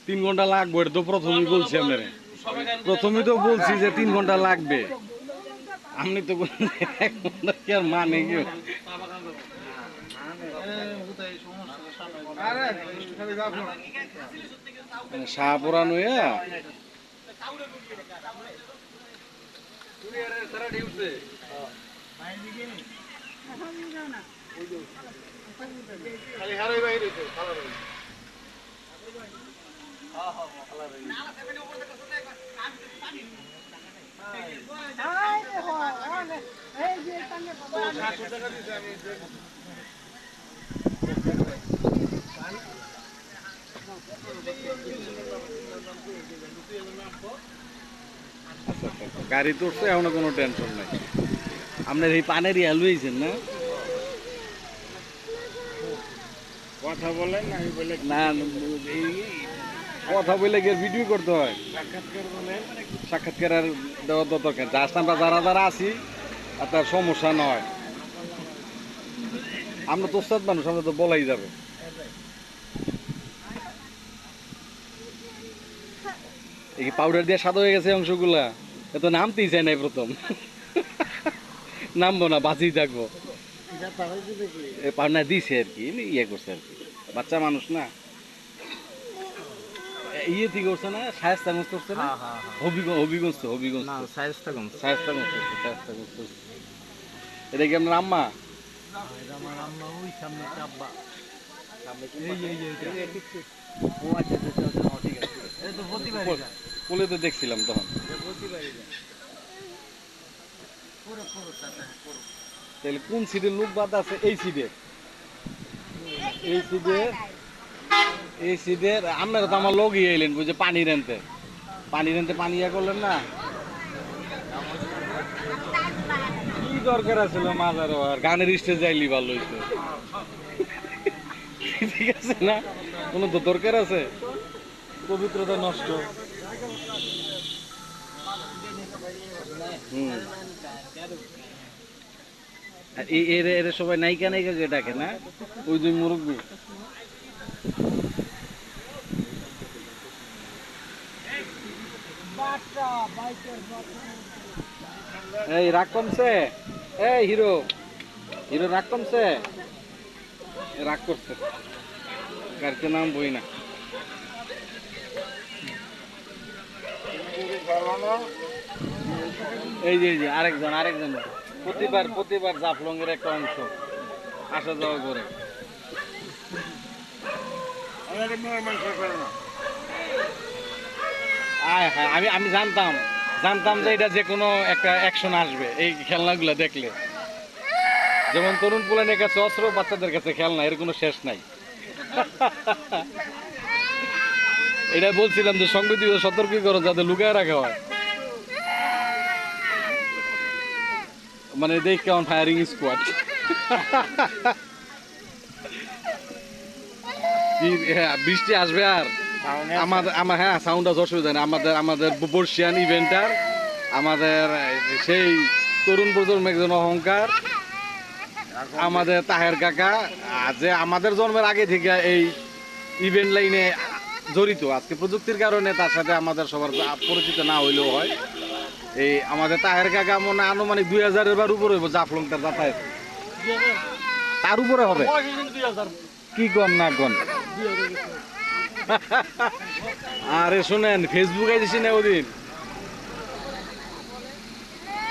3 ঘন্টা লাগবে, এটা তো প্রথমেই বলছি আপনারে। প্রথমেই তো বলছি যে 3 ঘন্টা লাগবে। আপনি তো বললেন 1 ঘন্টা, কি আর মানে কি? শাহপুরা নইয়া গাড়ি তো উঠছে, এখনো কোনো টেনশন নাই। আপনার এই পানের ইয়া লইছেন না? কথা বলেন, আমি বলে না, এই কথা বলে গিয়ে ভিডিও করতে হয়। সাক্ষাৎকার বলেন। সাক্ষাৎকার আর দেওয়ার দরকার, জাস্ট আমরা যারা যারা আছি আর তার সমস্যা নয়। আমরা তো ওস্তাদ মানুষ, আমরা তো বলাই যাবে। এই পাউডার দিয়ে সাদা হয়ে গেছে অংশগুলা, এত নামতেই চাই নাই প্রথম। নামবো না, বাঁচিয়ে থাকবো। পাউডার দিছে আর কি, ইয়ে করছে আর কি, বাচ্চা মানুষ না। ইয়ে থেকে করছে না, শায়েস্তাগঞ্জ করছে না? হবিগঞ্জ তো, হবিগঞ্জ না, শায়েস্তাগঞ্জ। শায়েস্তাগঞ্জ করছে, শায়েস্তাগঞ্জ করছে। এটা কি আপনার আম্মা? এটা আমার আম্মা, ওই সামনে চাব্বা। কোলে তো দেখছিলাম তখন। তাহলে কোন সিটের লোক বাদ আছে? এই সিটের, এই সিটের, এই সিটের। আপনারা তো আমার লোক এলেন বুঝে পানি রেনতে, পানি ইয়া করলেন না। কি দরকার আছিল মাজার আর গানের স্টেজ যাইলি ভালো হইতো। ঠিক আছে না, কোনো তো দরকার আছে? পবিত্রতা নষ্ট। এরা সবাই নায়িকা নায়িকা ডাকে না, ওই দুই মুরব্বী। এই রাগ কমছে? এই হিরো, হিরো রাগ কমছে? রাগ করছে, গাড়িতে নাম বই না। এই যে আরেকজন প্রতিবার জাফলং এর একটা অংশ আসা যাওয়া করে। আমি জানতাম যে এটা যে কোনো একটা অ্যাকশন আসবে এই খেলনাগুলো দেখলে। যেমন তরুণ পুলানের কাছে অস্ত্র, বাচ্চাদের কাছে খেলনা, এর কোনো শেষ নাই। এটা বলছিলাম যে সংগঠিত সতর্কীকরণ যাতে লুকায় রাখা হয়, মানে দেখ কেমন ফায়ারিং স্কোয়াড। বৃষ্টি আসবে আর আমার হ্যাঁ সাউন্ড আছে, অসুবিধা নেই। আমাদের বর্ষিয়ান ইভেন্টার, আমাদের সেই তরুণ প্রজন্মের একজন অহংকার, আমাদের তাহের কাকা, যে আমাদের জন্মের আগে থেকে এই ইভেন্ট লাইনে জড়িত। আজকে প্রযুক্তির কারণে তার সাথে আমাদের সবার পরিচিত না হইলেও হয়। এই আমাদের তাহের কাকা মনে আনুমানিক 2000-এর বার উপরে হইব জাফলং তার যাতায়াত, তার উপরে হবে। কি কন না কন? আরে শোনেন, ফেসবুক আইসি না ওদিন,